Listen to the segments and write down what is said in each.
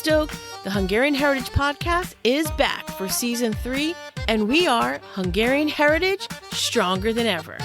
stoked. The Hungarian Heritage Podcast is back for Season 3, and we are Hungarian Heritage stronger than ever.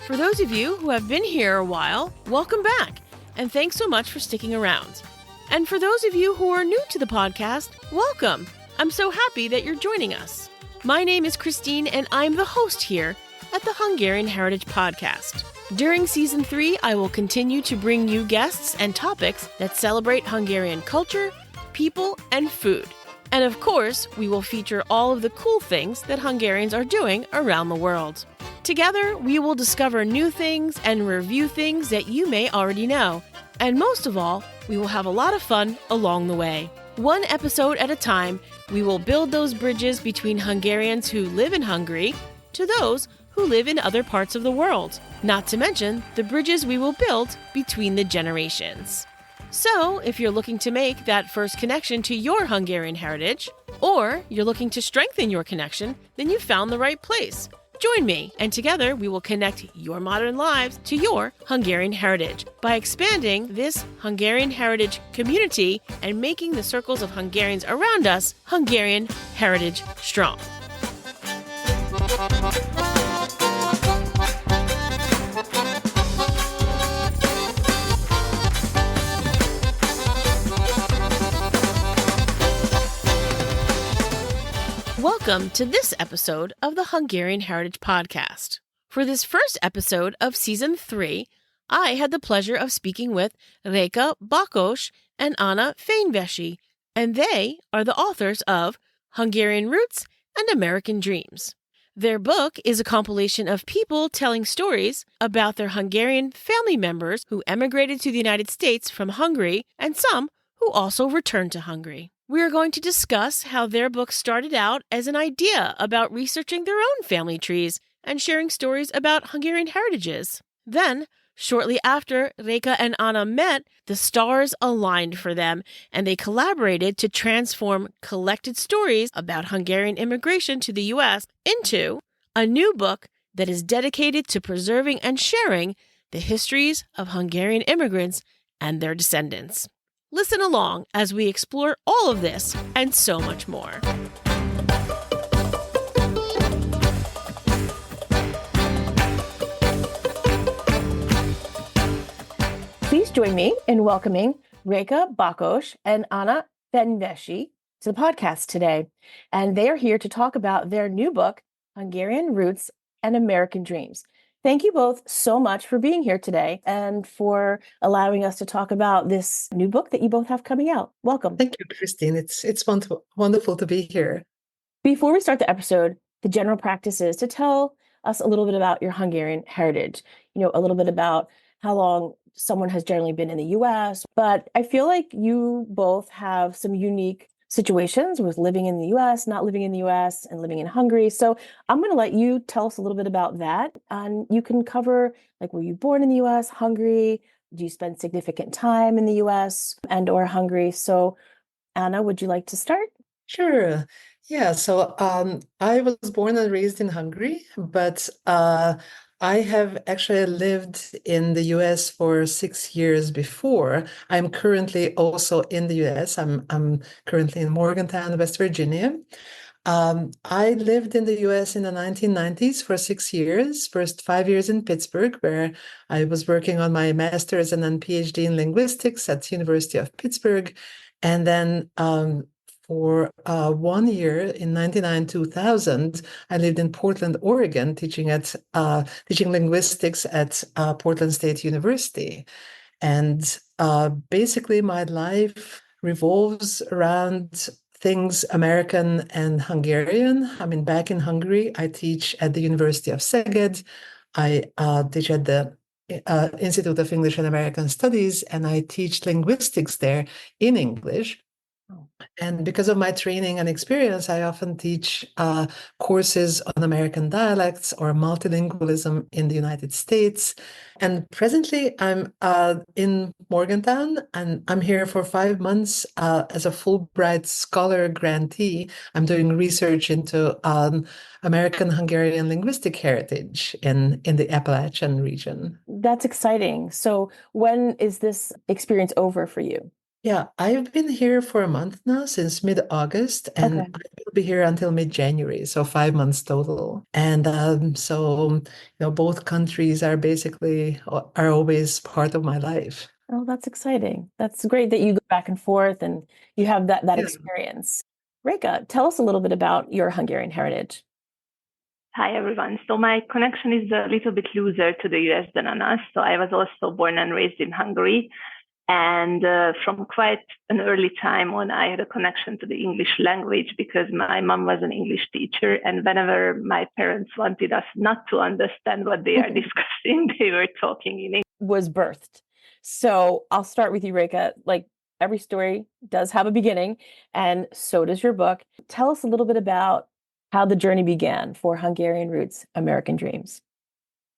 For those of you who have been here a while, welcome back, and thanks so much for sticking around. And for those of you who are new to the podcast, welcome. I'm so happy that you're joining us. My name is Christine, and I'm the host here at the Hungarian Heritage Podcast. During Season 3, I will continue to bring you guests and topics that celebrate Hungarian culture, people, and food. And of course, we will feature all of the cool things that Hungarians are doing around the world. Together, we will discover new things and review things that you may already know. And most of all, we will have a lot of fun along the way. One episode at a time, we will build those bridges between Hungarians who live in Hungary to those who live in other parts of the world. Not to mention the bridges we will build between the generations. So, if you're looking to make that first connection to your Hungarian heritage, or you're looking to strengthen your connection, then you found the right place. Join me, and together we will connect your modern lives to your Hungarian heritage by expanding this Hungarian heritage community and making the circles of Hungarians around us Hungarian heritage strong. Welcome to this episode of the Hungarian Heritage Podcast. For this first episode of Season 3, I had the pleasure of speaking with Reka Bakos and Anna Fenyvesi, and they are the authors of Hungarian Roots and American Dreams. Their book is a compilation of people telling stories about their Hungarian family members who emigrated to the United States from Hungary and some who also returned to Hungary. We are going to discuss how their book started out as an idea about researching their own family trees and sharing stories about Hungarian heritages. Then, shortly after Reka and Anna met, the stars aligned for them, and they collaborated to transform collected stories about Hungarian immigration to the U.S. into a new book that is dedicated to preserving and sharing the histories of Hungarian immigrants and their descendants. Listen along as we explore all of this and so much more. Please join me in welcoming Reka Bakos and Anna Fenyvesi to the podcast today. And they are here to talk about their new book, Hungarian Roots and American Dreams. Thank you both so much for being here today and for allowing us to talk about this new book that you both have coming out. Welcome. Thank you, Christine. It's wonderful to be here. Before we start the episode, the general practice is to tell us a little bit about your Hungarian heritage, a little bit about how long someone has generally been in the U.S. But I feel like you both have some unique situations with living in the U.S., not living in the U.S., and living in Hungary. So I'm going to let you tell us a little bit about that. And you can cover, were you born in the U.S., Hungary? Do you spend significant time in the U.S. and or Hungary? So Anna, would you like to start? Sure. Yeah. So I was born and raised in Hungary, but I have actually lived in the US for 6 years before. I'm currently also in the US. I'm currently in Morgantown, West Virginia. I lived in the US in the 1990s for 6 years, first 5 years in Pittsburgh, where I was working on my master's and then PhD in linguistics at the University of Pittsburgh. And then for 1 year in 2000, I lived in Portland, Oregon, teaching linguistics at Portland State University. And basically, my life revolves around things American and Hungarian. I mean, back in Hungary, I teach at the University of Szeged. I teach at the Institute of English and American Studies, and I teach linguistics there in English. And because of my training and experience, I often teach courses on American dialects or multilingualism in the United States. And presently, I'm in Morgantown, and I'm here for 5 months as a Fulbright Scholar grantee. I'm doing research into American Hungarian linguistic heritage in the Appalachian region. That's exciting. So when is this experience over for you? Yeah, I've been here for a month now, since mid-August, and Okay. I will be here until mid-January, so 5 months total. And both countries are basically are always part of my life. Oh, that's exciting. That's great that you go back and forth and you have that Yeah. experience. Reka, tell us a little bit about your Hungarian heritage. Hi, everyone. So my connection is a little bit looser to the US than Anna. So I was also born and raised in Hungary. And from quite an early time on, I had a connection to the English language because my mom was an English teacher. And whenever my parents wanted us not to understand what they are discussing, they were talking in English. Was birthed. So I'll start with you, Reka. Like every story does have a beginning, and so does your book. Tell us a little bit about how the journey began for Hungarian Roots, American Dreams.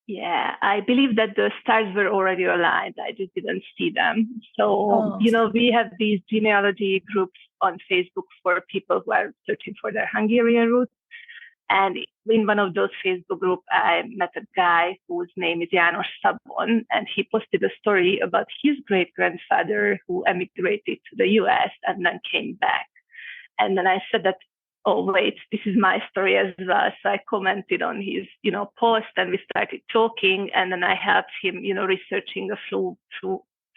Yeah, I believe that the stars were already aligned. I just didn't see them. So, Oh. we have these genealogy groups on Facebook for people who are searching for their Hungarian roots. And in one of those Facebook groups, I met a guy whose name is János Szabon, and he posted a story about his great grandfather who emigrated to the US and then came back. And then I said that, oh, wait, this is my story as well. So I commented on his, post, and we started talking. And then I helped him, researching a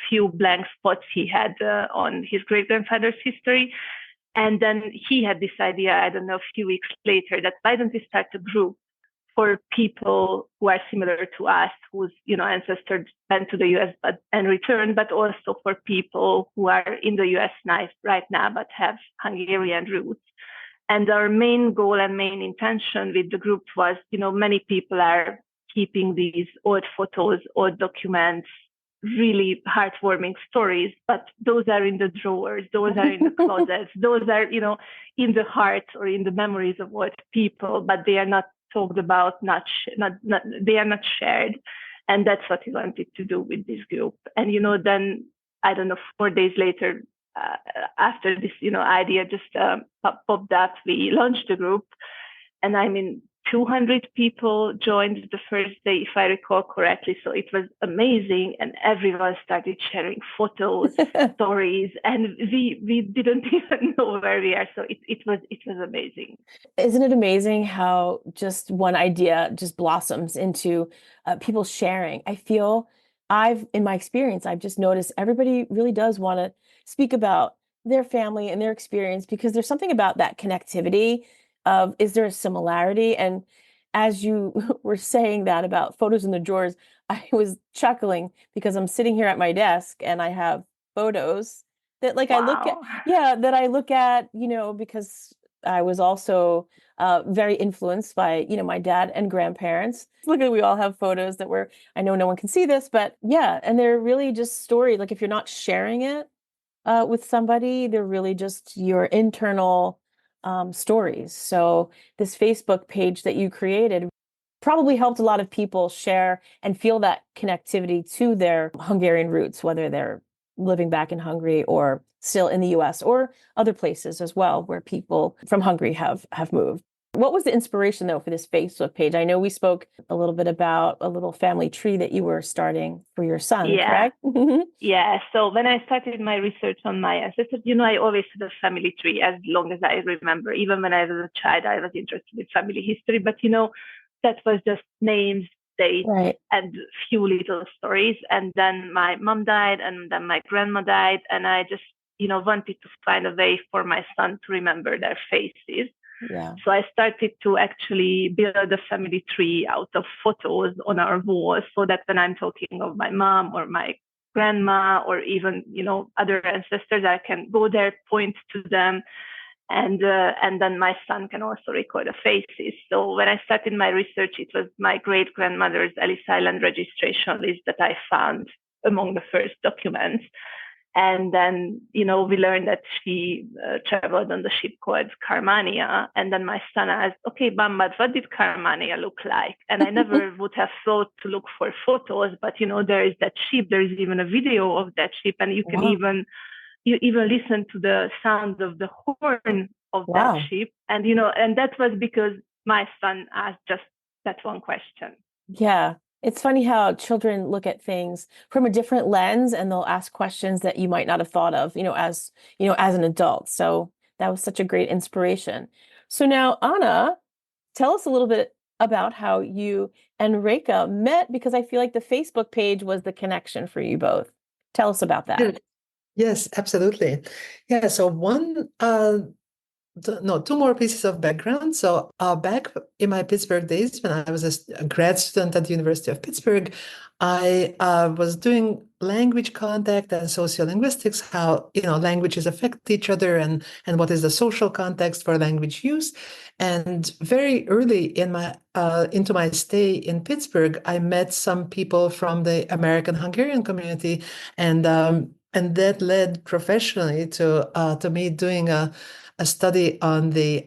few blank spots he had on his great grandfather's history. And then he had this idea, I don't know, a few weeks later, that why don't we start a group for people who are similar to us, whose ancestors went to the US and returned, but also for people who are in the US right now but have Hungarian roots. And our main goal and main intention with the group was, many people are keeping these old photos, old documents, really heartwarming stories, but those are in the drawers, those are in the closets, those are, in the heart or in the memories of old people, but they are not talked about, they are not shared. And that's what we wanted to do with this group. And, then, I don't know, 4 days later, after this, idea just popped up, we launched the group. And 200 people joined the first day, if I recall correctly. So it was amazing. And everyone started sharing photos, stories, and we didn't even know where we are. So it was amazing. Isn't it amazing how just one idea just blossoms into people sharing? I feel in my experience, I've just noticed everybody really does want to speak about their family and their experience because there's something about that connectivity of, is there a similarity? And as you were saying that about photos in the drawers, I was chuckling because I'm sitting here at my desk and I have photos that Wow. I look at, because I was also very influenced by, my dad and grandparents. Look at, we all have photos I know no one can see this, but yeah, and they're really just stories. Like if you're not sharing it with somebody, they're really just your internal stories. So this Facebook page that you created probably helped a lot of people share and feel that connectivity to their Hungarian roots, whether they're living back in Hungary or still in the US or other places as well where people from Hungary have moved. What was the inspiration, though, for this Facebook page? I know we spoke a little bit about a little family tree that you were starting for your son, correct? Yeah. So when I started my research on my ancestors, I always had a family tree as long as I remember. Even when I was a child, I was interested in family history. But, that was just names, dates, Right. and few little stories. And then my mom died, and then my grandma died. And I just, wanted to find a way for my son to remember their faces. Yeah. So I started to actually build a family tree out of photos on our walls so that when I'm talking of my mom or my grandma or even, other ancestors, I can go there, point to them, and then my son can also record the faces. So when I started my research, it was my great grandmother's Ellis Island registration list that I found among the first documents. And then, we learned that she traveled on the ship called Carmania. And then my son asked, okay, Mom, but what did Carmania look like? And I never would have thought to look for photos, but, there is that ship. There is even a video of that ship. And you can even listen to the sound of the horn of that ship. And, and that was because my son asked just that one question. Yeah. It's funny how children look at things from a different lens and they'll ask questions that you might not have thought of, as an adult. So that was such a great inspiration. So now, Anna, tell us a little bit about how you and Reka met, because I feel like the Facebook page was the connection for you both. Tell us about Yeah. that. Yes, absolutely. Yeah, so no, two more pieces of background. So back in my Pittsburgh days, when I was a grad student at the University of Pittsburgh, I was doing language contact and sociolinguistics, how languages affect each other, and what is the social context for language use. And very early into my stay in Pittsburgh, I met some people from the American Hungarian community, and that led professionally to me doing a study on the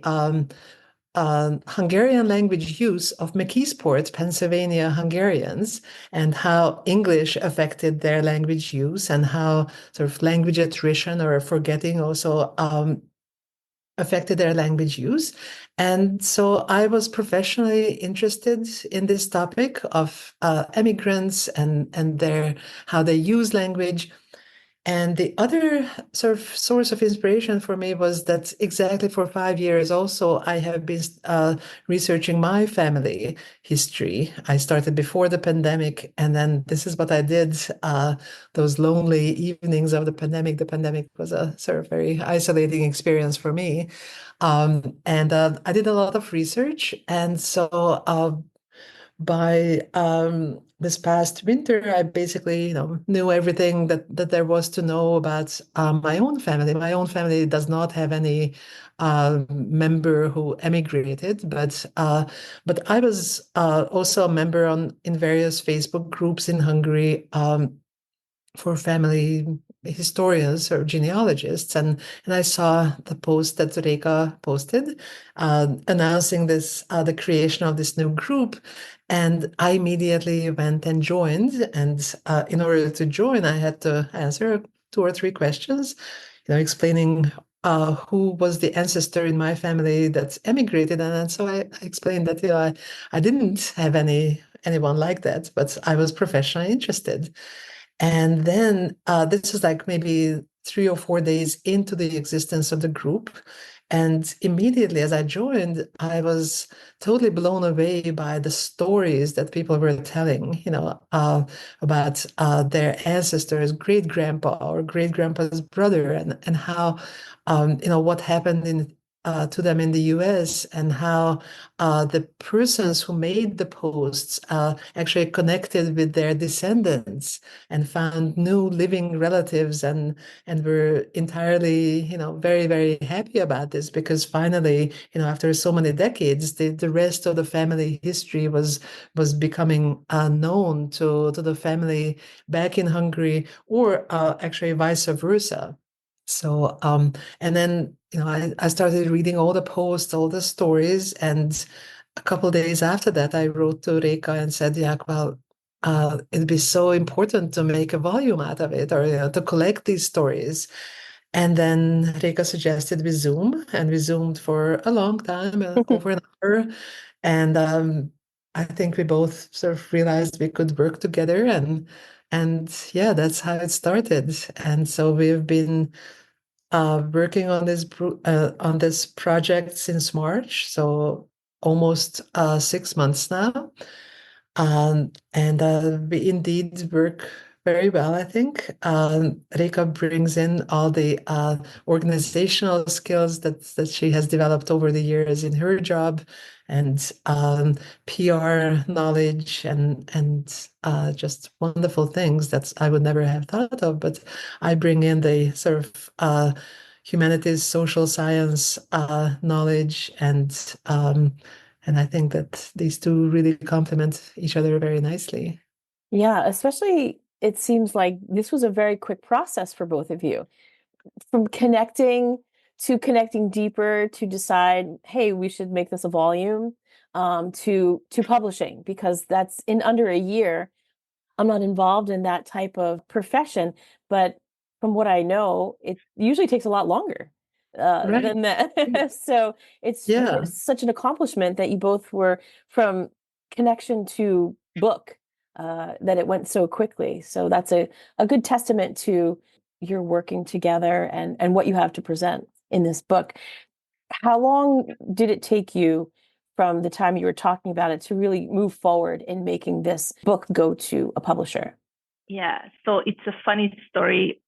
Hungarian language use of McKeesport, Pennsylvania Hungarians, and how English affected their language use, and how sort of language attrition or forgetting also affected their language use. And so I was professionally interested in this topic of immigrants and how they use language. And the other sort of source of inspiration for me was that exactly for 5 years also, I have been researching my family history. I started before the pandemic, and then this is what I did those lonely evenings of the pandemic. The pandemic was a sort of very isolating experience for me. And I did a lot of research. And so by this past winter, I basically, knew everything that there was to know about my own family. My own family does not have any member who emigrated, but I was also a member in various Facebook groups in Hungary for family historians or genealogists, and I saw the post that Reka posted announcing the creation of this new group, and I immediately went and joined. And in order to join, I had to answer 2 or 3 questions, explaining who was the ancestor in my family that's emigrated, and so I explained that I didn't have anyone like that, but I was professionally interested. And then this is like maybe 3 or 4 days into the existence of the group. And immediately as I joined, I was totally blown away by the stories that people were telling, about their ancestors, great grandpa or great grandpa's brother, and how, what happened to them in the US, and how the persons who made the posts actually connected with their descendants and found new living relatives, and were entirely, very, very happy about this, because finally, after so many decades, the rest of the family history was becoming known to the family back in Hungary, or actually vice versa. So, and then, I started reading all the posts, all the stories, and a couple of days after that, I wrote to Reka and said, yeah, well, it'd be so important to make a volume out of it, or to collect these stories. And then Reka suggested we Zoom, and we Zoomed for a long time, over an hour. And I think we both sort of realized we could work together, and yeah, that's how it started. And so we've been working on this project since March, so almost 6 months now. And we indeed work very well, I think. Reka brings in all the organizational skills that she has developed over the years in her job, and PR knowledge, and just wonderful things that I would never have thought of. But I bring in the sort of humanities, social science knowledge, and I think that these two really complement each other very nicely. Yeah, especially it seems like this was a very quick process for both of you, from connecting deeper to decide, hey, we should make this a volume, to publishing, because that's in under a year. I'm not involved in that type of profession, but from what I know, it usually takes a lot longer Right. than that. So Yeah. it's such an accomplishment that you both were from connection to book. that it went so quickly. So that's a good testament to your working together and what you have to present in this book. How long did it take you from the time you were talking about it to really move forward in making this book go to a publisher? Yeah, so it's a funny story,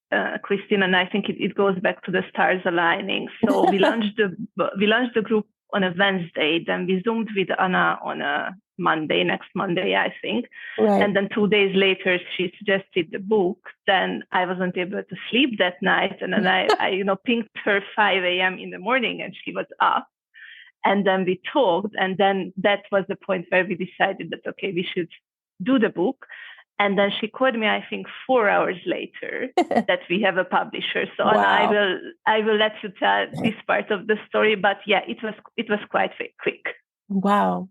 Christine, and I think it goes back to the stars aligning. So we launched the group on a Wednesday, then we Zoomed with Anna on a next Monday, I think. Right. And then 2 days later, she suggested the book. Then I wasn't able to sleep that night. And then I pinged her 5 a.m. in the morning and she was up. And then we talked. And then that was the point where we decided that, okay, we should do the book. And then she called me, I think, 4 hours later that we have a publisher. So wow. Anna, I will let you tell this part of the story. But yeah, it was quite quick. Wow.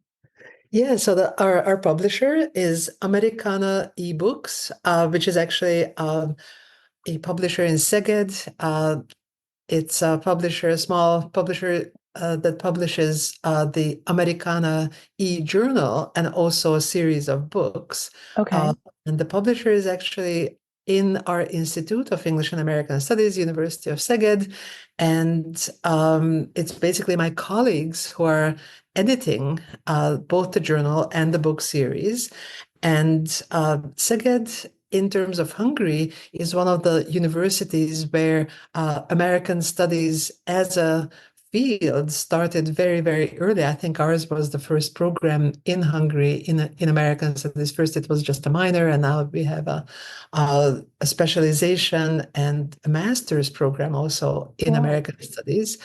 Yeah, so our publisher is Americana eBooks, which is actually a publisher in Szeged. It's a small publisher that publishes the Americana e-journal and also a series of books. Okay. And the publisher is actually in our Institute of English and American Studies, University of Szeged. And it's basically my colleagues who are editing both the journal and the book series. And Szeged, in terms of Hungary, is one of the universities where American studies as a field started very, very early. I think ours was the first program in Hungary in American studies. First, it was just a minor, and now we have a specialization and a master's program also in American studies.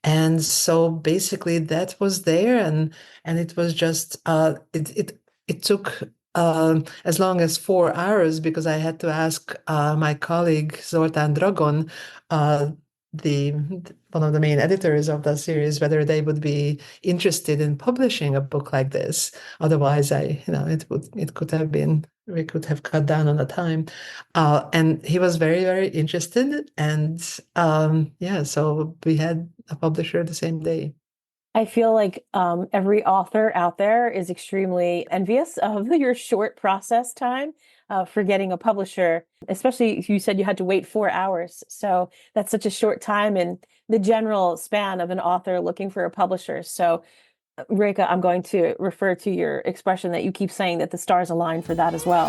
And so basically that was there, and it was just it took as long as 4 hours because I had to ask my colleague Zoltán Dragon, the one of the main editors of the series, whether they would be interested in publishing a book like this. Otherwise, it could have been, we could have cut down on the time. And he was very, very interested. And so we had a publisher the same day. I feel like every author out there is extremely envious of your short process time for getting a publisher, especially if you said you had to wait 4 hours. So that's such a short time in the general span of an author looking for a publisher. So, Reka, I'm going to refer to your expression that you keep saying that the stars align for that as well.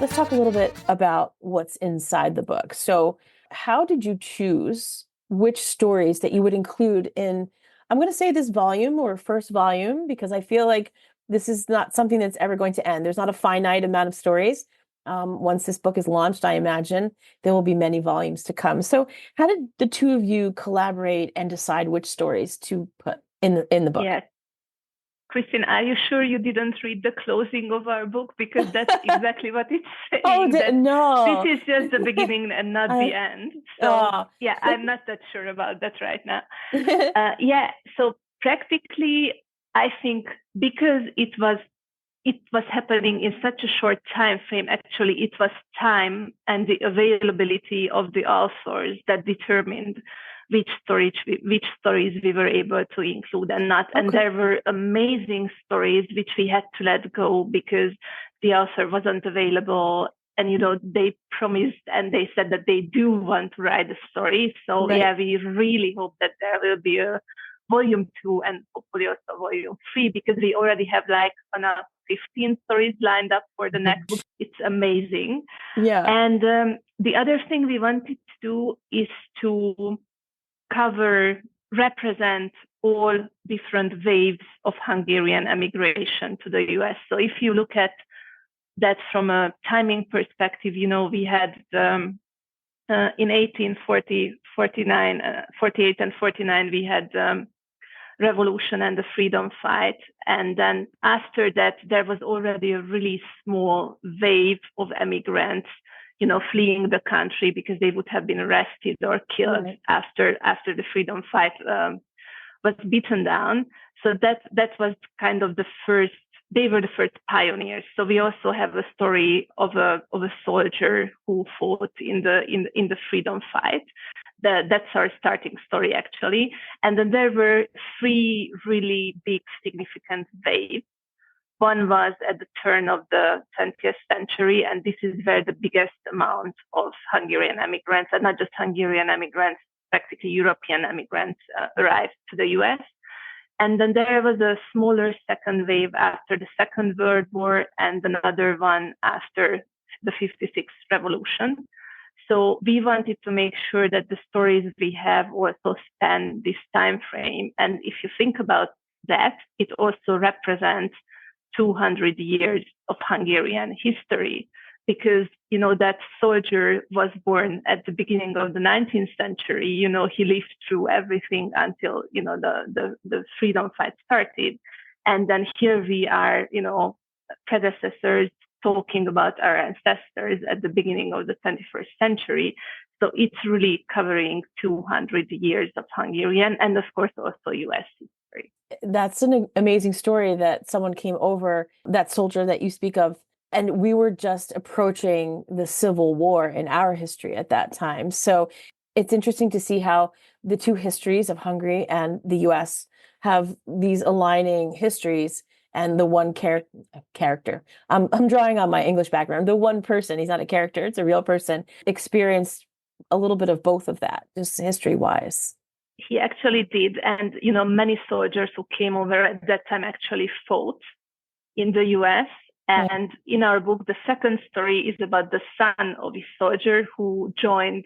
Let's talk a little bit about what's inside the book. So how did you choose which stories that you would include in, I'm going to say this volume or first volume, because I feel like this is not something that's ever going to end. There's not a finite amount of stories. Once this book is launched, I imagine there will be many volumes to come. So how did the two of you collaborate and decide which stories to put in the book? Yeah. Christine, are you sure you didn't read the closing of our book? Because that's exactly what it's saying. No. This is just the beginning and not the end. So I'm not that sure about that right now. So practically, I think because it was happening in such a short time frame, actually it was time and the availability of the authors that determined which stories we were able to include and not. Okay. And there were amazing stories which we had to let go because the author wasn't available. And, they promised and they said that they do want to write a story. So, we really hope that there will be a volume 2 and hopefully also volume 3 because we already have 15 stories lined up for the next book. It's amazing. Yeah. And the other thing we wanted to do is to represent all different waves of Hungarian emigration to the US. So if you look at that from a timing perspective, we had in 1848 and 49, we had revolution and the freedom fight. And then after that, there was already a really small wave of immigrants fleeing the country because they would have been arrested or killed after the freedom fight was beaten down. So that was kind of the first. They were the first pioneers. So we also have a story of a soldier who fought in the freedom fight. That's our starting story, actually. And then there were three really big, significant waves. One was at the turn of the 20th century, and this is where the biggest amount of Hungarian immigrants, and not just Hungarian immigrants, practically European immigrants, arrived to the US. And then there was a smaller second wave after the Second World War, and another one after the 56 revolution. So we wanted to make sure that the stories we have also span this time frame. And if you think about that, it also represents 200 years of Hungarian history, because, that soldier was born at the beginning of the 19th century. He lived through everything until, the freedom fight started. And then here we are, predecessors talking about our ancestors at the beginning of the 21st century. So it's really covering 200 years of Hungarian and, of course, also US history. That's an amazing story that someone came over, that soldier that you speak of. And we were just approaching the Civil War in our history at that time. So it's interesting to see how the two histories of Hungary and the US have these aligning histories. And the one character, I'm drawing on my English background, the one person, he's not a character, it's a real person, experienced a little bit of both of that, just history-wise. He actually did. And, many soldiers who came over at that time actually fought in the US. And in our book, the second story is about the son of a soldier who joined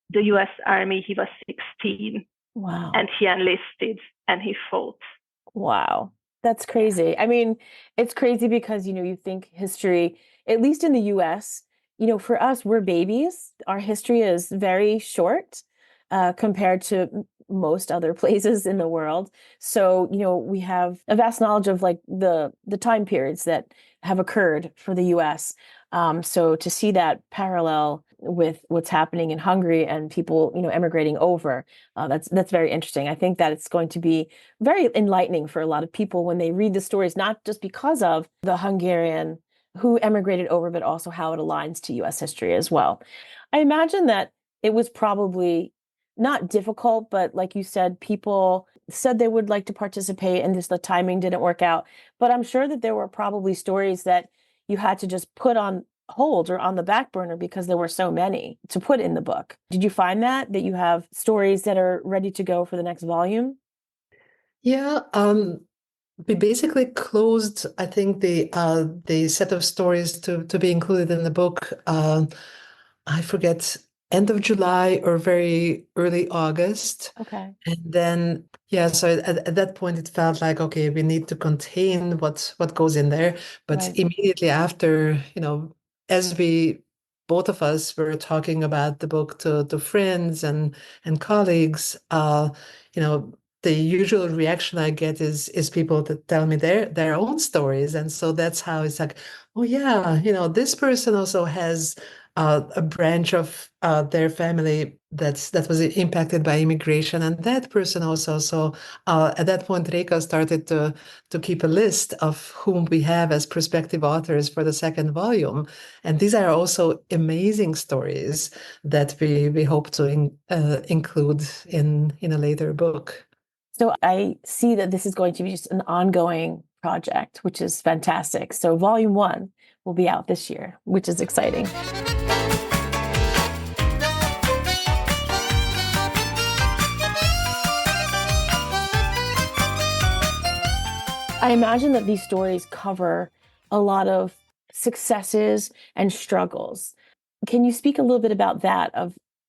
the US Army. He was 16. Wow. And he enlisted and he fought. Wow. That's crazy. I mean, it's crazy because, you think history, at least in the US, for us, we're babies. Our history is very short compared to most other places in the world. So, we have a vast knowledge of like the time periods that have occurred for the US. So to see that parallel with what's happening in Hungary and people, emigrating over, that's very interesting. I think that it's going to be very enlightening for a lot of people when they read the stories, not just because of the Hungarian who emigrated over, but also how it aligns to US history as well. I imagine that it was probably not difficult, but like you said, people said they would like to participate and just the timing didn't work out. But I'm sure that there were probably stories that you had to just put on hold or on the back burner because there were so many to put in the book. Did you find that you have stories that are ready to go for the next volume? Yeah, we basically closed, I think, the set of stories to be included in the book. I forget, end of July or very early August. Okay. And then, yeah, so at that point it felt like, okay, we need to contain what goes in there. But Right. immediately after, as both of us were talking about the book to friends and colleagues, the usual reaction I get is people that tell me their own stories. And so that's how it's like, oh yeah, this person also has a branch of their family that was impacted by immigration, and that person also. So at that point, Reka started to keep a list of whom we have as prospective authors for the second volume, and these are also amazing stories that we hope to include in a later book. So I see that this is going to be just an ongoing project, which is fantastic. So volume 1 will be out this year, which is exciting. I imagine that these stories cover a lot of successes and struggles. Can you speak a little bit about that?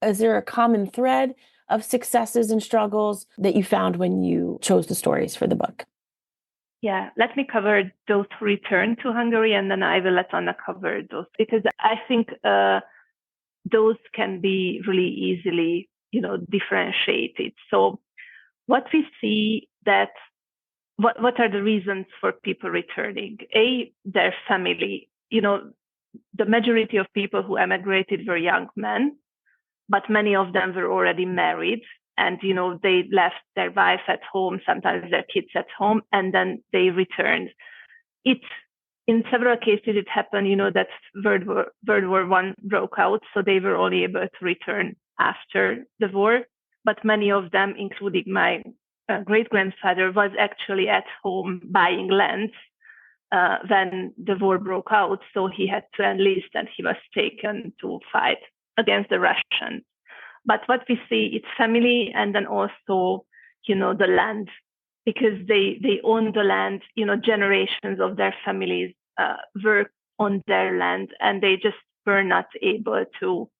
Is there a common thread of successes and struggles that you found when you chose the stories for the book? Yeah, let me cover those who return to Hungary, and then I will let Anna cover those, because I think those can be really easily, differentiated. So what we see that what are the reasons for people returning? Their family. The majority of people who emigrated were young men, but many of them were already married, and they left their wife at home, sometimes their kids at home, and then they returned. In several cases it happened, that World War I broke out, so they were only able to return after the war, but many of them, including my great-grandfather, was actually at home buying land when the war broke out. So he had to enlist and he was taken to fight against the Russians. But what we see, it's family and then also, the land, because they own the land, generations of their families work on their land and they just were not able to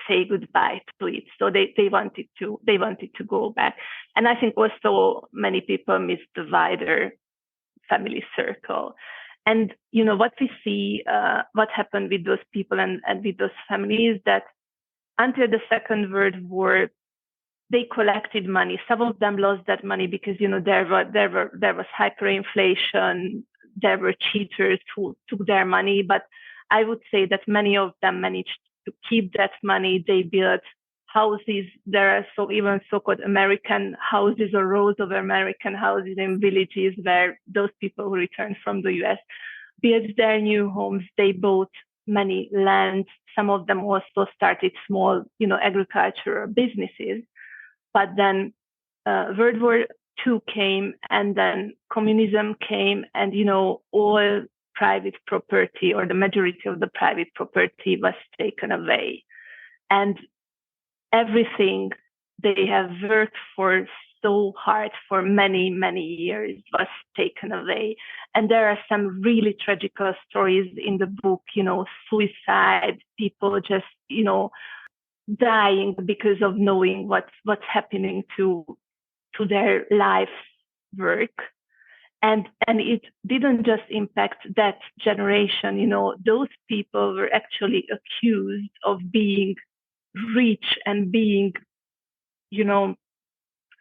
say goodbye to it. So they wanted to go back. And I think also many people miss the wider family circle. And, what we see, what happened with those people and with those families, that until the Second World War, they collected money. Some of them lost that money because, there was hyperinflation. There were cheaters who took their money. But I would say that many of them managed to keep that money. They built houses. There are even so-called American houses or rows of American houses in villages where those people who returned from the US built their new homes. They bought many lands. Some of them also started small, agricultural businesses. But then World War II came, and then communism came, and all private property, or the majority of the private property, was taken away, and everything they have worked for so hard for many, many years was taken away. And there are some really tragical stories in the book, suicide, people just, dying because of knowing what's happening to their life's work. And it didn't just impact that generation, those people were actually accused of being rich and being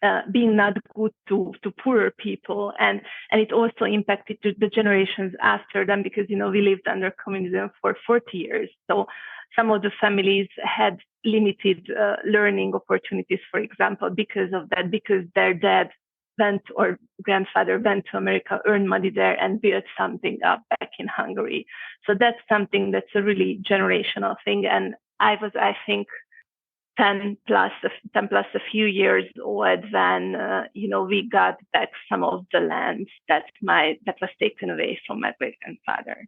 not good to poorer people, and it also impacted the generations after them, because we lived under communism for 40 years. So some of the families had limited learning opportunities, for example, because of that, because their dad went, or grandfather went to America, earned money there, and built something up back in Hungary. So that's something that's a really generational thing. And I think 10 plus a few years old when we got back some of the land that was taken away from my great grandfather.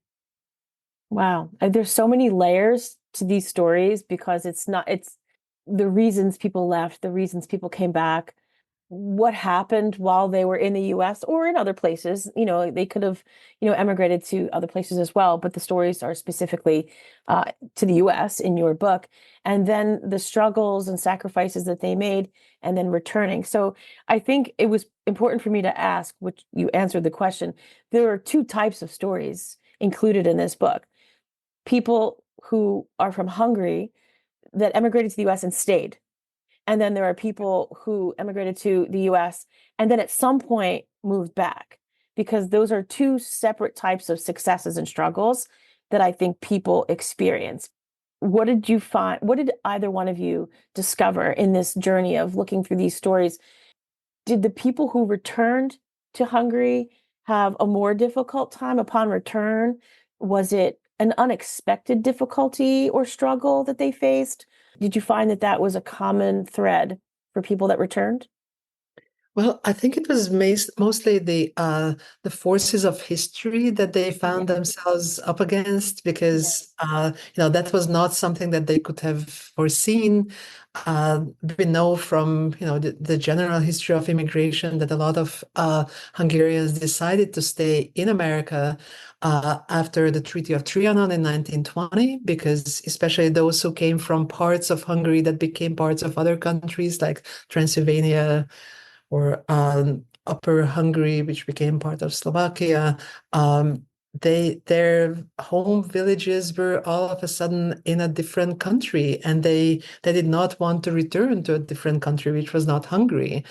Wow, there's so many layers to these stories, because it's the reasons people left, the reasons people came back, what happened while they were in the US or in other places. They could have emigrated to other places as well, but the stories are specifically to the US in your book, and then the struggles and sacrifices that they made, and then returning. So I think it was important for me to ask, which you answered the question. There are two types of stories included in this book: people who are from Hungary that emigrated to the US and stayed. And then there are people who emigrated to the US and then at some point moved back, because those are two separate types of successes and struggles that I think people experience. What did you find? What did either one of you discover in this journey of looking through these stories? Did the people who returned to Hungary have a more difficult time upon return? Was it an unexpected difficulty or struggle that they faced? Did you find that was a common thread for people that returned? Well, I think it was mostly the forces of history that they found themselves up against, because that was not something that they could have foreseen. We know from the general history of immigration that a lot of Hungarians decided to stay in America after the Treaty of Trianon in 1920, because especially those who came from parts of Hungary that became parts of other countries like Transylvania or Upper Hungary, which became part of Slovakia, their home villages were all of a sudden in a different country, and they did not want to return to a different country, which was not Hungary.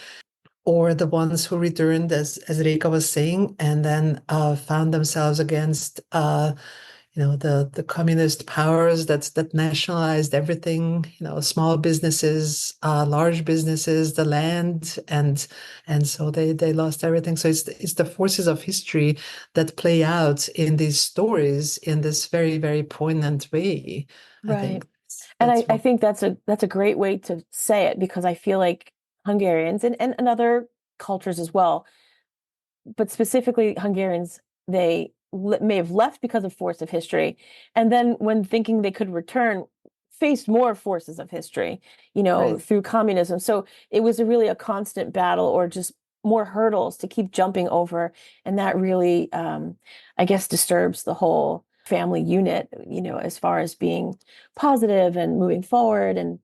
Or the ones who returned, as Reka was saying, and then found themselves against the communist powers that nationalized everything, small businesses, large businesses, the land, and so they lost everything. So it's the forces of history that play out in these stories in this very, very poignant way. Right. I think And That's I right. think that's a great way to say it, because I feel like Hungarians and other cultures as well, but specifically Hungarians, they may have left because of force of history, and then when thinking they could return, faced more forces of history, Right. through communism. So it was really a constant battle, or just more hurdles to keep jumping over, and that really, I guess, disturbs the whole family unit, as far as being positive and moving forward. And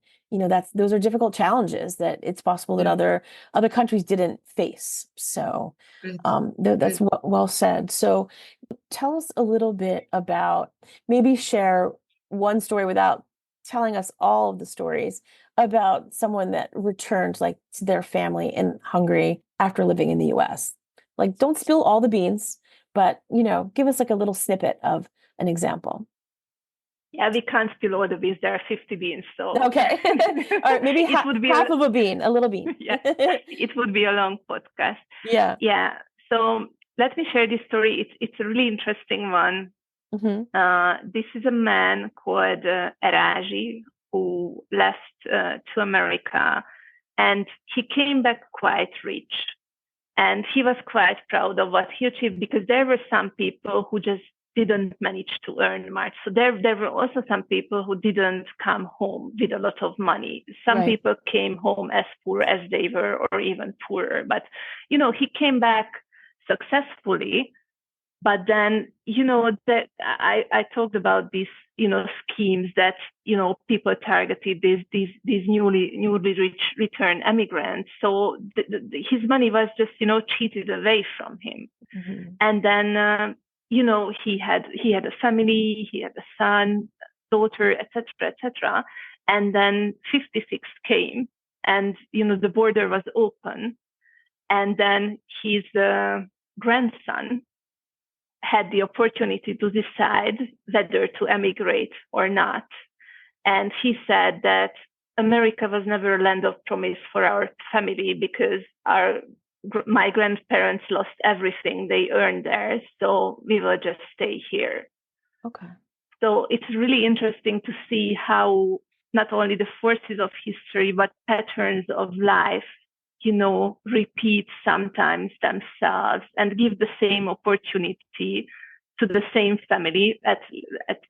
those are difficult challenges that it's possible that Yeah. other countries didn't face. So Right. that's Right. well said. So tell us a little bit about, maybe share one story without telling us all of the stories, about someone that returned, like, to their family in Hungary after living in the US. Like, don't spill all the beans, but give us like a little snippet of an example. Yeah, we can't spill all the beans. There are 50 beans, so Okay. All right, maybe it would be half of a bean, a little bean. yeah, it would be a long podcast. Yeah. Yeah. So let me share this story. It's a really interesting one. Hmm. This is a man called Eraji, who left to America, and he came back quite rich. And he was quite proud of what he achieved, because there were some people who just didn't manage to earn much. So there were also some people who didn't come home with a lot of money. Some Right. people came home as poor as they were, or even poorer. But, he came back successfully. But then, that I talked about these, schemes that, people targeted these newly rich return immigrants. So his money was just, cheated away from him. Hmm. And then, he had a family, he had a son, daughter, etc., etc. And then 56 came, and, the border was open. And then his grandson had the opportunity to decide whether to emigrate or not. And he said that America was never a land of promise for our family, because my grandparents lost everything they earned there, so we will just stay here. Okay. So it's really interesting to see how not only the forces of history, but patterns of life, repeat sometimes themselves, and give the same opportunity to the same family at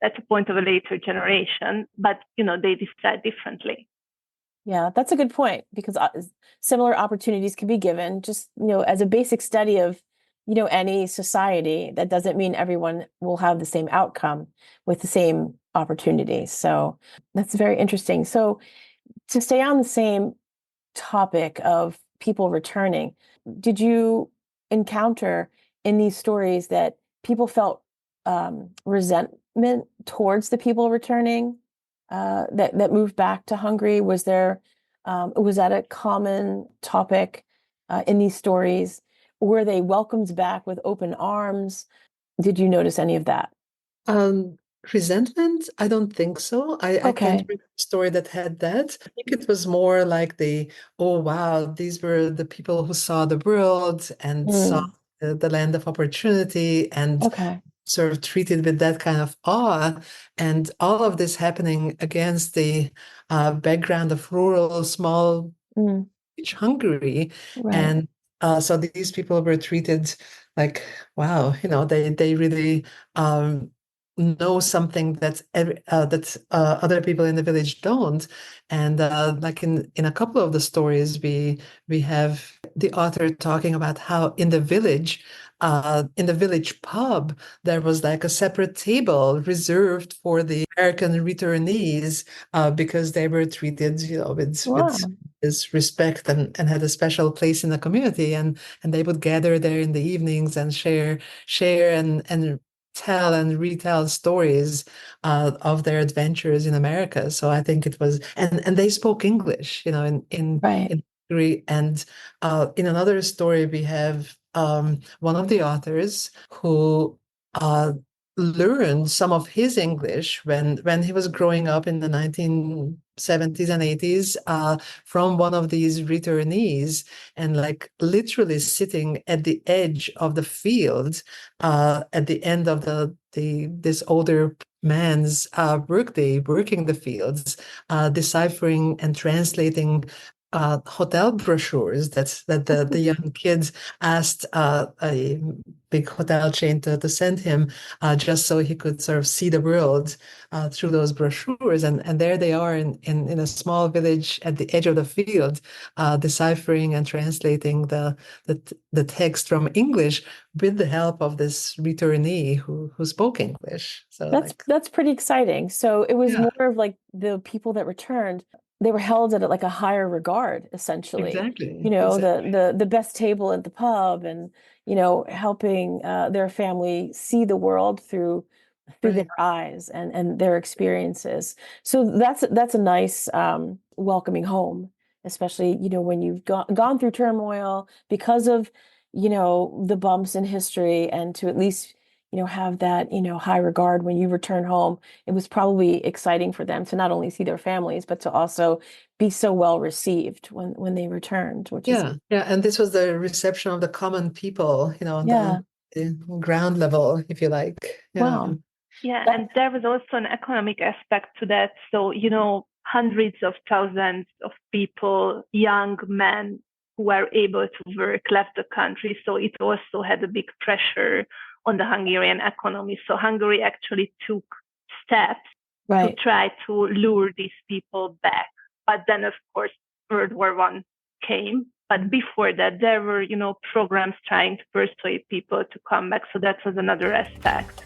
a point of a later generation, but they decide differently. Yeah, that's a good point, because similar opportunities can be given, just, as a basic study of, any society. That doesn't mean everyone will have the same outcome with the same opportunities. So that's very interesting. So to stay on the same topic of people returning, did you encounter in these stories that people felt resentment towards the people returning, that moved back to Hungary? Was that a common topic in these stories? Were they welcomed back with open arms? Did you notice any of that? Um, Resentment? I don't think so. I can't Okay. read a story that had that. I think it was more like oh wow, these were the people who saw the world and saw Mm, the land of opportunity, and okay. sort of treated with that kind of awe. And all of this happening against the background of rural, small Mm, Hungary. right. And so these people were treated like, wow, they really know something that other people in the village don't. And like in a couple of the stories, we have the author talking about how in the village pub, there was like a separate table reserved for the American returnees, because they were treated, with Wow. this respect, and had a special place in the community, and they would gather there in the evenings and share and tell and retell stories of their adventures in America. So I think it was, and they spoke English, Right. in Hungary. And in another story, we have one of the authors who uh, learned some of his English when he was growing up in the 1970s and 80s, from one of these returnees, and like literally sitting at the edge of the field, at the end of this older man's workday, working the fields, deciphering and translating hotel brochures that the young kids asked a big hotel chain to send him, just so he could sort of see the world through those brochures. And there they are in a small village at the edge of the field, deciphering and translating the text from English with the help of this returnee who spoke English. So that's pretty exciting. So it was Yeah. more of like the people that returned, they were held at like a higher regard, essentially. Exactly. The best table at the pub, and helping their family see the world through Right. their eyes and their experiences. So that's a nice welcoming home, especially when you've gone through turmoil because of the bumps in history, and to at least have that high regard when you return home. It was probably exciting for them to not only see their families, but to also be so well received when they returned, which is and this was the reception of the common people, on yeah. the ground level, if you like. Wow. Yeah, and there was also an economic aspect to that. So, hundreds of thousands of people, young men who were able to work, left the country. So it also had a big pressure on the Hungarian economy. So Hungary actually took steps to try to lure these people back. But then, of course, World War I came. But before that, there were, programs trying to persuade people to come back. So that was another aspect.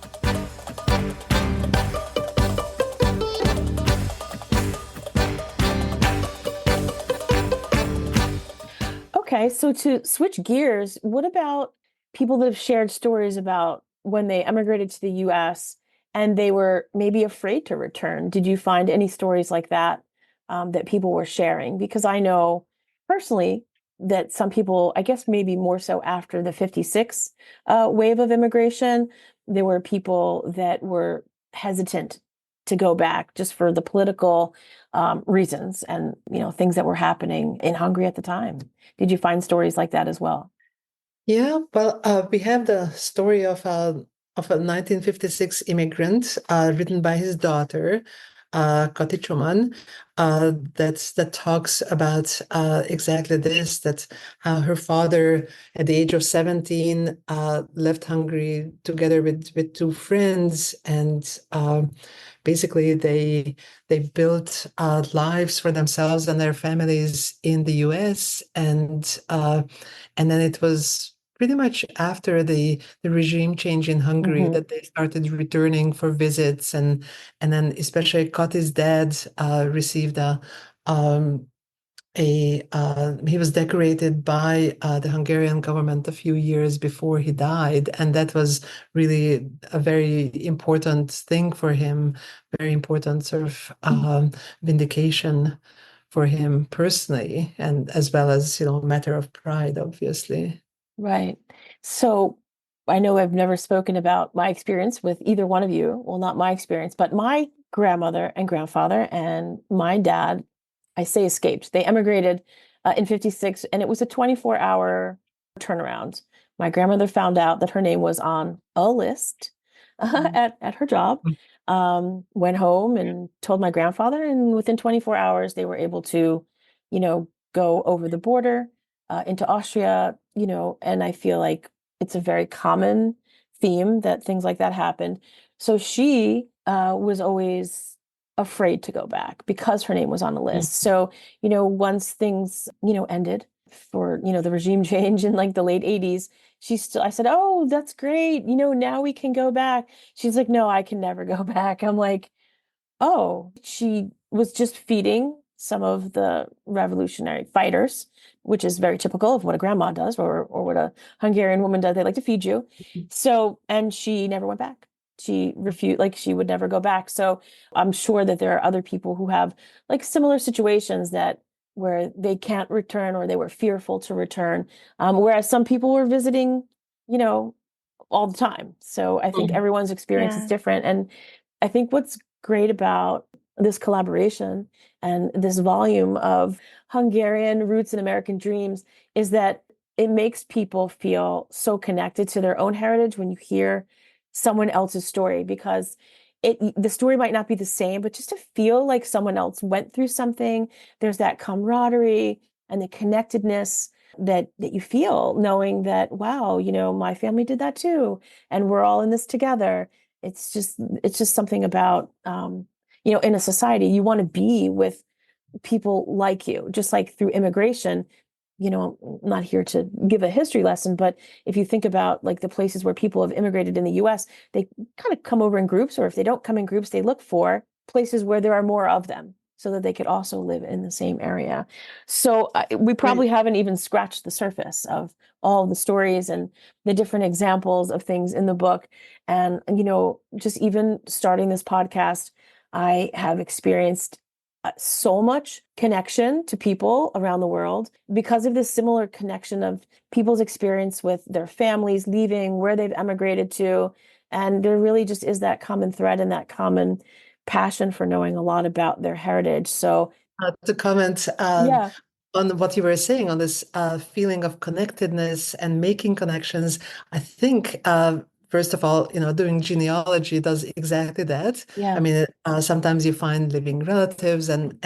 Okay, so to switch gears, what about people that have shared stories about when they emigrated to the US and they were maybe afraid to return? Did you find any stories like that that people were sharing? Because I know personally that some people, I guess maybe more so after the 56 wave of immigration, there were people that were hesitant to go back just for the political reasons and things that were happening in Hungary at the time. Did you find stories like that as well? Yeah, well, we have the story of a 1956 immigrant, written by his daughter, Kati Choman, that talks about exactly this, that her father, at the age of 17, left Hungary together with two friends, and basically they built lives for themselves and their families in the US, and then it was pretty much after the regime change in Hungary that they started returning for visits, and then especially Kati's dad received he was decorated by the Hungarian government a few years before he died, and that was really a very important thing for him, very important sort of vindication for him personally, and as well as matter of pride, obviously. Right. So I know I've never spoken about my experience with either one of you. Well, not my experience, but my grandmother and grandfather and my dad, I say escaped. They emigrated in 56, and it was a 24-hour turnaround. My grandmother found out that her name was on a list at her job, went home and told my grandfather, and within 24 hours, they were able to, go over the border into Austria, and I feel like it's a very common theme that things like that happened. So she was always afraid to go back because her name was on the list. So, once things, ended for, the regime change in like the late 80s, I said, "Oh, that's great. Now we can go back." She's like, "No, I can never go back." I'm like, "Oh," she was just feeding some of the revolutionary fighters, which is very typical of what a grandma does or what a Hungarian woman does. They like to feed you. So, and she never went back. She refused, like she would never go back. So I'm sure that there are other people who have like similar situations where they can't return or they were fearful to return. Whereas some people were visiting, all the time. So I think everyone's experience is different. And I think what's great about this collaboration and this volume of Hungarian roots and American dreams is that it makes people feel so connected to their own heritage when you hear someone else's story, because the story might not be the same, but just to feel like someone else went through something, there's that camaraderie and the connectedness that you feel knowing that, wow, my family did that too, and we're all in this together. It's just something about, in a society, you want to be with people like you, just like through immigration. I'm not here to give a history lesson, but if you think about like the places where people have immigrated in the US, they kind of come over in groups, or if they don't come in groups, they look for places where there are more of them so that they could also live in the same area. So we probably haven't even scratched the surface of all the stories and the different examples of things in the book. And, just even starting this podcast, I have experienced so much connection to people around the world because of this similar connection of people's experience with their families leaving, where they've emigrated to. And there really just is that common thread and that common passion for knowing a lot about their heritage. So To comment yeah, on what you were saying on this feeling of connectedness and making connections, I think first of all, doing genealogy does exactly that. I yeah, mean, sometimes you find living relatives, and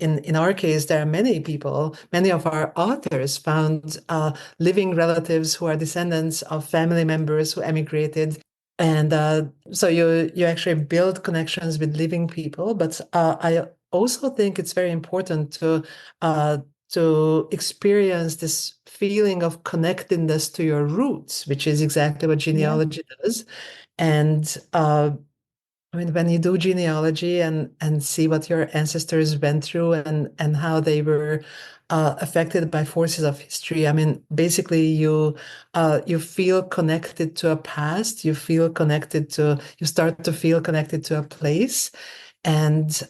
in our case, there are many people, many of our authors found living relatives who are descendants of family members who emigrated. And so you actually build connections with living people, but I also think it's very important uh, to experience this feeling of connectedness to your roots, which is exactly what yeah, genealogy does. And I mean, when you do genealogy and see what your ancestors went through and how they were affected by forces of history, I mean, basically you feel connected to a past, you start to feel connected to a place. And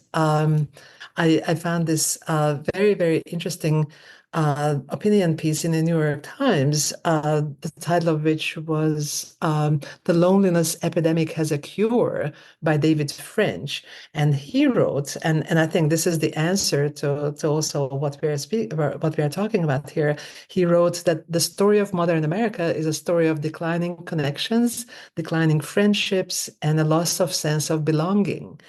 I found this very, very interesting opinion piece in the New York Times, the title of which was "The Loneliness Epidemic Has a Cure" by David French. And he wrote, and I think this is the answer to also what we are talking about here. He wrote that the story of modern America is a story of declining connections, declining friendships, and a loss of sense of belonging.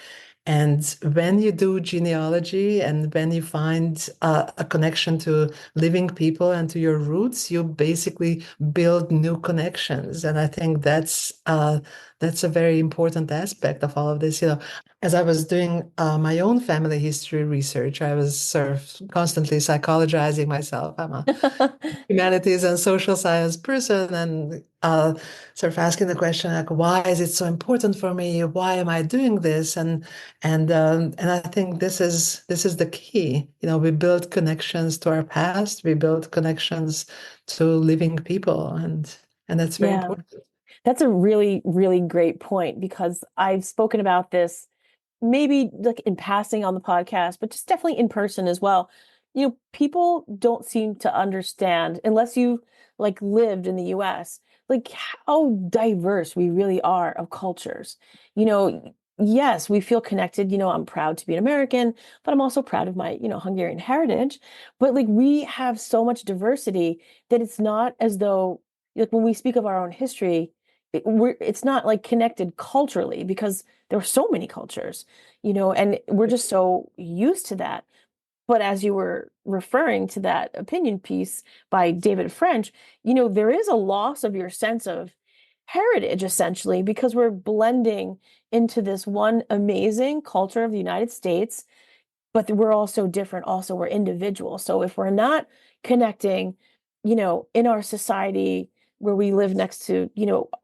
And when you do genealogy and when you find a connection to living people and to your roots, you basically build new connections. And I think that's a very important aspect of all of this. As I was doing my own family history research, I was sort of constantly psychologizing myself. I'm a humanities and social science person, and sort of asking the question like, why is it so important for me? Why am I doing this? And I think this is the key. We build connections to our past, we build connections to living people, and that's very yeah. important. That's a really, really great point, because I've spoken about this maybe like in passing on the podcast, but just definitely in person as well. People don't seem to understand, unless you like lived in the US, like how diverse we really are of cultures. Yes, we feel connected. I'm proud to be an American, but I'm also proud of my, Hungarian heritage. But like we have so much diversity that it's not as though, like when we speak of our own history, it's not like connected culturally, because there are so many cultures, and we're just so used to that. But as you were referring to that opinion piece by David French, there is a loss of your sense of heritage, essentially, because we're blending into this one amazing culture of the United States, but we're also different. Also, we're individual. So if we're not connecting, in our society where we live next to,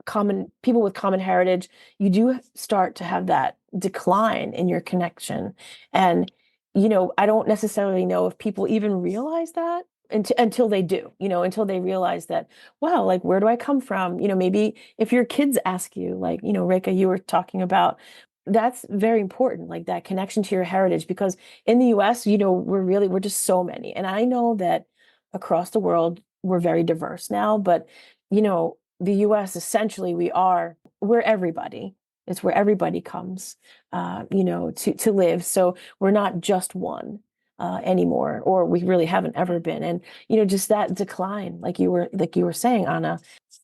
common people with common heritage, you do start to have that decline in your connection. And, I don't necessarily know if people even realize that until they do, until they realize that, wow, like, where do I come from? Maybe if your kids ask you, like, Reka, you were talking about, that's very important, like that connection to your heritage, because in the US, we're just so many. And I know that across the world, we're very diverse now, but the US, essentially, we're everybody. It's where everybody comes, to live. So we're not just one anymore, or we really haven't ever been. And just that decline, like you were saying, Anna,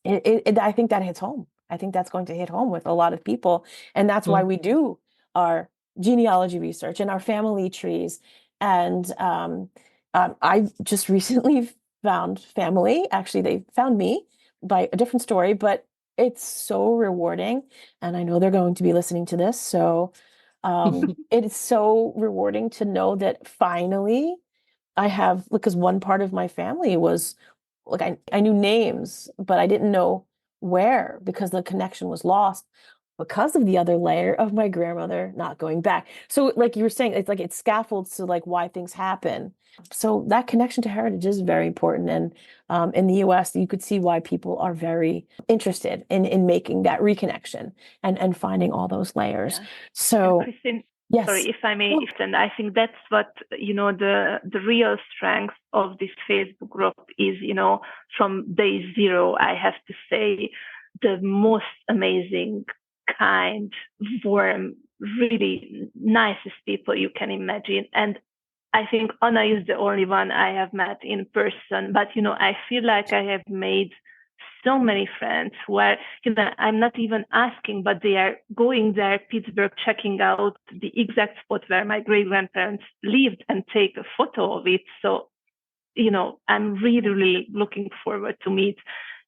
I think that hits home. I think that's going to hit home with a lot of people. And that's why Mm. we do our genealogy research and our family trees. And I just recently found family. Actually, they found me by a different story, but it's so rewarding. And I know they're going to be listening to this. So it is so rewarding to know that finally I have, because one part of my family was like, I knew names, but I didn't know where because the connection was lost because of the other layer of my grandmother not going back. So like you were saying, it's like it scaffolds to like why things happen. So that connection to heritage is very important. And in the US, you could see why people are very interested in making that reconnection and finding all those layers. Yeah. So Christine, yes. sorry if I may extend. I think that's what the real strength of this Facebook group is. From day zero, I have to say, the most amazing, kind, warm, really nicest people you can imagine. And I think Anna is the only one I have met in person. But I feel like I have made so many friends where I'm not even asking, but they are going there, Pittsburgh, checking out the exact spot where my great grandparents lived and take a photo of it. So I'm really, really looking forward to meet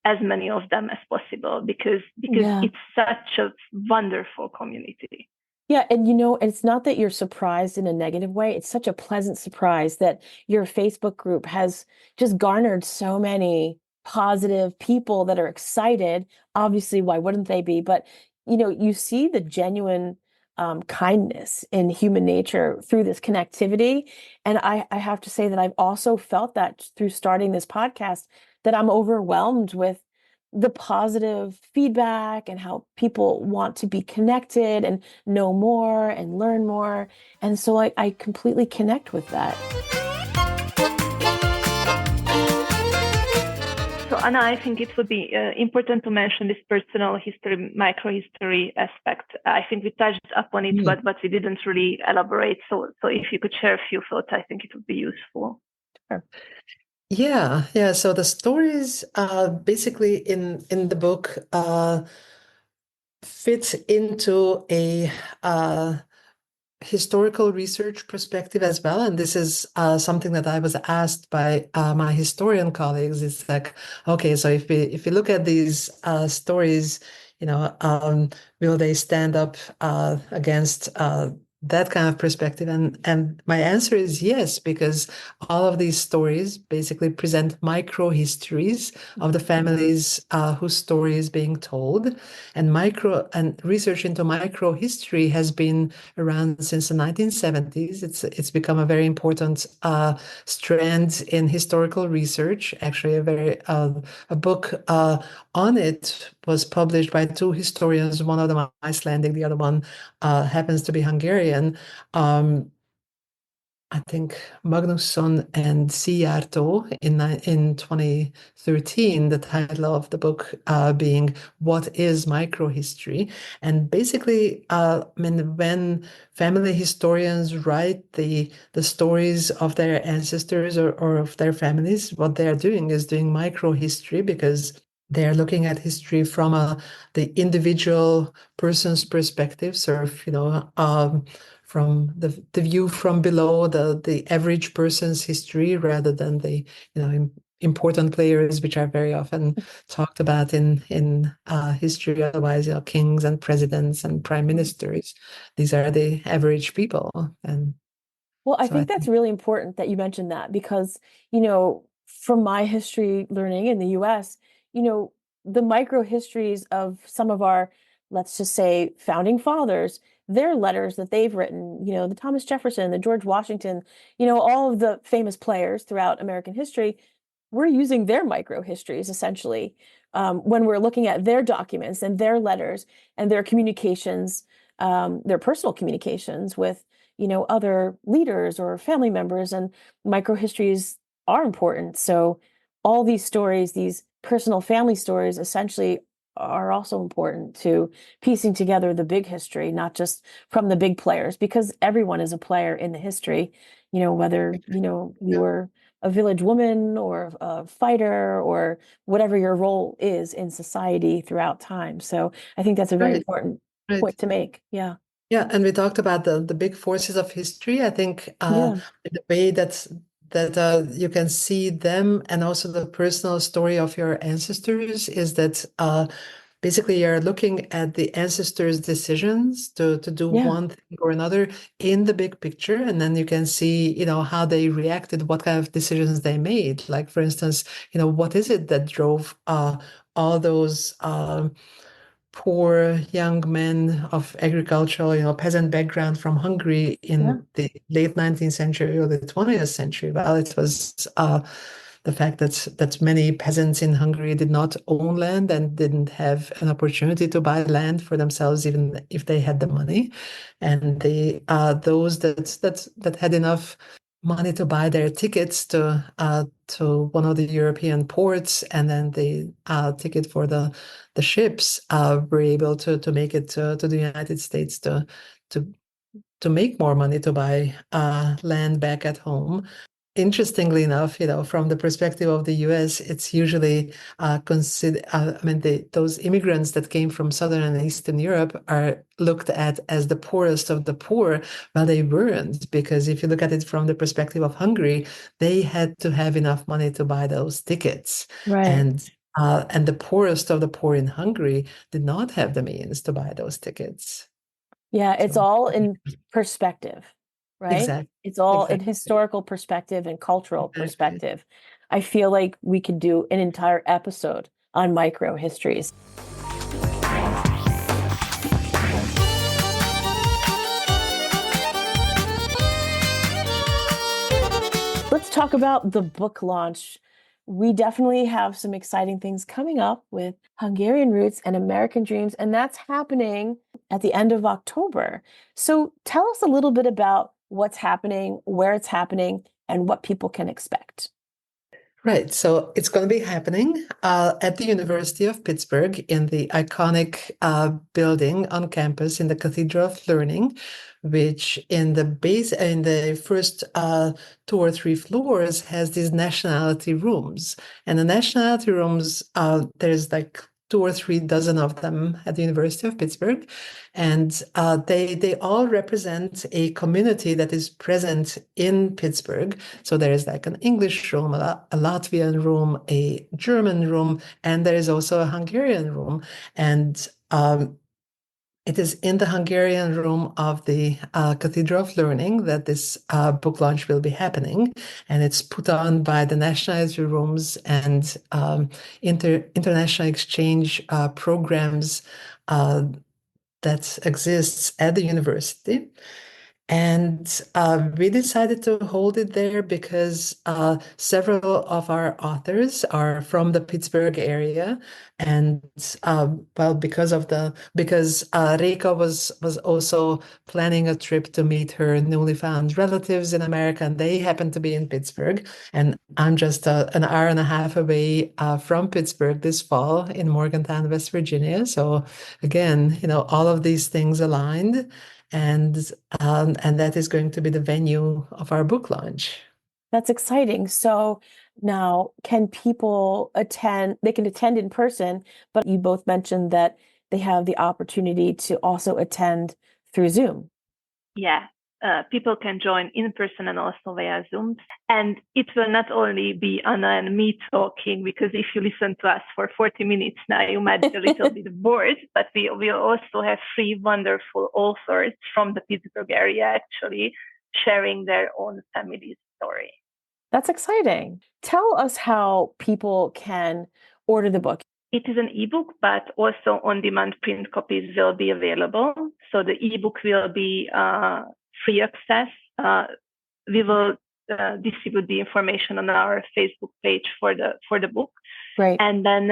as many of them as possible because it's such a wonderful community. Yeah, and it's not that you're surprised in a negative way. It's such a pleasant surprise that your Facebook group has just garnered so many positive people that are excited. Obviously, why wouldn't they be? But you see the genuine kindness in human nature through this connectivity. And I have to say that I've also felt that through starting this podcast, that I'm overwhelmed with the positive feedback and how people want to be connected and know more and learn more. And so I completely connect with that. So Anna, I think it would be important to mention this personal history, microhistory aspect. I think we touched upon it, but we didn't really elaborate. So if you could share a few thoughts, I think it would be useful. Sure. Yeah. So the stories basically in the book fit into a historical research perspective as well. And this is something that I was asked by my historian colleagues. It's like, okay, so if we look at these stories, will they stand up against that kind of perspective? And my answer is yes, because all of these stories basically present micro histories of the families whose story is being told. And research into micro history has been around since the 1970s. It's become a very important strand in historical research. Actually, a book on it was published by two historians. One of them Icelandic, the other one happens to be Hungarian. I think Magnusson and Szijjártó in 2013, the title of the book being "What is Microhistory?" And basically, when family historians write the stories of their ancestors or of their families, what they are doing is doing microhistory because they are looking at history from the individual person's perspective, sort of, from the view from below, the average person's history, rather than the important players, which are very often talked about in history. Otherwise, kings and presidents and prime ministers. These are the average people. And well, I think that's really important that you mentioned that because, from my history learning in the US, the micro histories of some of our, let's just say, founding fathers, their letters that they've written, the Thomas Jefferson, the George Washington, all of the famous players throughout American history, we're using their micro histories essentially when we're looking at their documents and their letters and their communications, their personal communications with other leaders or family members, and microhistories are important. So all these stories, these personal family stories, essentially are also important to piecing together the big history, not just from the big players, because everyone is a player in the history, whether you were a village woman or a fighter or whatever your role is in society throughout time. So I think that's a very Right, important right. point to make. Yeah. Yeah, and we talked about the big forces of history. I think Yeah. the way that you can see them and also the personal story of your ancestors is that basically you're looking at the ancestors' decisions to do Yeah. one thing or another in the big picture, and then you can see, how they reacted, what kind of decisions they made. Like, for instance, what is it that drove all those poor young men of agricultural, peasant background from Hungary Yeah. in the late 19th century or the 20th century? Well, it was the fact that many peasants in Hungary did not own land and didn't have an opportunity to buy land for themselves, even if they had the money. And those that had enough money to buy their tickets to one of the European ports, and then the ticket for the ships were able to make it to the United States to to make more money to buy land back at home. Interestingly enough, from the perspective of the U.S., it's usually considered. I mean, those immigrants that came from Southern and Eastern Europe are looked at as the poorest of the poor. Well, they weren't, because if you look at it from the perspective of Hungary, they had to have enough money to buy those tickets, Right. and the poorest of the poor in Hungary did not have the means to buy those tickets. Yeah, it's So all in perspective, right? exactly, It's all in exactly, historical perspective and cultural exactly. perspective. I feel like we could do an entire episode on micro histories. Let's talk about the book launch. We definitely have some exciting things coming up with Hungarian Roots and American Dreams, and that's happening at the end of October. So tell us a little bit about what's happening, where it's happening, and what people can expect. Right. So it's going to be happening at the University of Pittsburgh in the iconic building on campus in the Cathedral of Learning, which in the first two or three floors has these nationality rooms. And the nationality rooms, there's like two or three dozen of them at the University of Pittsburgh. And they all represent a community that is present in Pittsburgh. So there is like an English room, a Latvian room, a German room, and there is also a Hungarian room. And it is in the Hungarian room of the Cathedral of Learning that this book launch will be happening. And it's put on by the nationality rooms and international exchange programs that exists at the university. And we decided to hold it there because several of our authors are from the Pittsburgh area, and well, because Reka was also planning a trip to meet her newly found relatives in America, and they happen to be in Pittsburgh, and I'm just an hour and a half away from Pittsburgh this fall in Morgantown, West Virginia. So again, all of these things aligned. And that is going to be the venue of our book launch. That's exciting. So now, can people attend? They can attend in person, but you both mentioned that they have the opportunity to also attend through Zoom. Yeah, people can join in person and also via Zoom. And it will not only be Anna and me talking, because if you listen to us for 40 minutes now, you might be a little bit bored, but we will also have three wonderful authors from the Pittsburgh area actually sharing their own family story. That's exciting. Tell us how people can order the book. It is an ebook, but also on-demand print copies will be available. So the ebook will be free access. We will distribute the information on our Facebook page for the book. Right. And then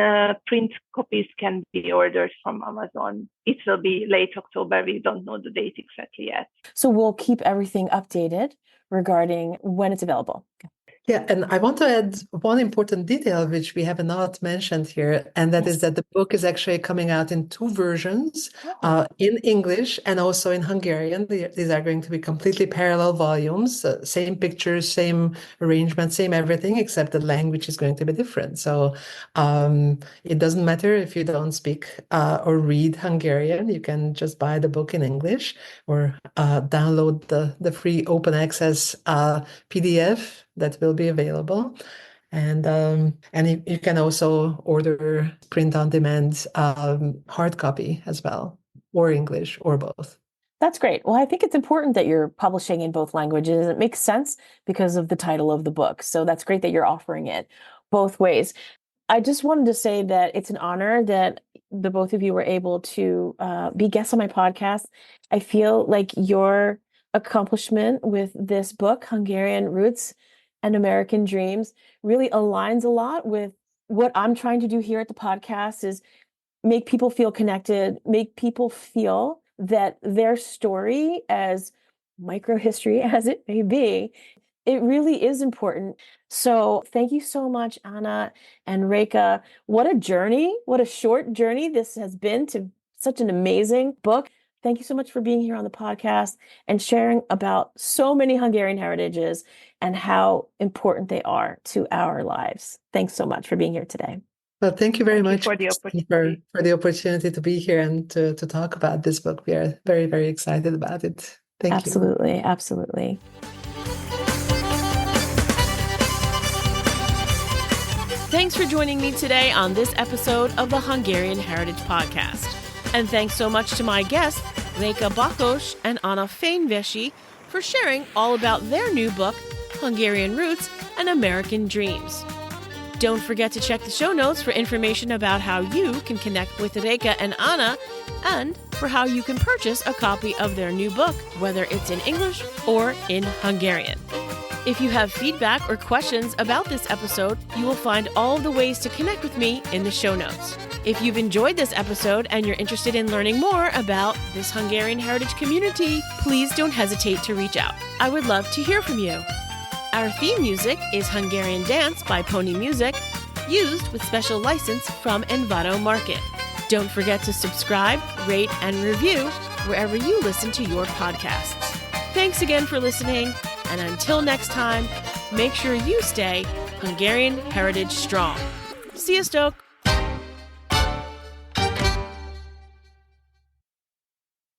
print copies can be ordered from Amazon. It will be late October. We don't know the date exactly yet. So we'll keep everything updated regarding when it's available. Yeah, and I want to add one important detail which we have not mentioned here, and that is that the book is actually coming out in two versions, in English and also in Hungarian. These are going to be completely parallel volumes, same pictures, same arrangement, same everything, except the language is going to be different. So it doesn't matter if you don't speak or read Hungarian. You can just buy the book in English or download the free open access PDF that will be available. And you can also order print on demand hard copy as well, or English, or both. That's great. Well, I think it's important that you're publishing in both languages. It makes sense because of the title of the book. So that's great that you're offering it both ways. I just wanted to say that it's an honor that the both of you were able to be guests on my podcast. I feel like your accomplishment with this book, Hungarian Roots and American Dreams, really aligns a lot with what I'm trying to do here at the podcast, is make people feel connected, make people feel that their story, as microhistory as it may be, it really is important. So thank you so much, Anna and Reka. What a journey, what a short journey this has been to such an amazing book. Thank you so much for being here on the podcast and sharing about so many Hungarian heritages and how important they are to our lives. Thanks so much for being here today. Well, thank you very much for the opportunity. for the opportunity to be here and to talk about this book. We are very, very excited about it. Thank you. Absolutely, absolutely. Thanks for joining me today on this episode of the Hungarian Heritage Podcast. And thanks so much to my guests, Reka Bakos and Anna Fenyvesi, for sharing all about their new book, Hungarian Roots and American Dreams. Don't forget to check the show notes for information about how you can connect with Reka and Anna, and for how you can purchase a copy of their new book, whether it's in English or in Hungarian. If you have feedback or questions about this episode, you will find all of the ways to connect with me in the show notes. If you've enjoyed this episode and you're interested in learning more about this Hungarian heritage community, please don't hesitate to reach out. I would love to hear from you. Our theme music is Hungarian Dance by Pony Music, used with special license from Envato Market. Don't forget to subscribe, rate, and review wherever you listen to your podcasts. Thanks again for listening, and until next time, make sure you stay Hungarian Heritage strong. Sziasztok!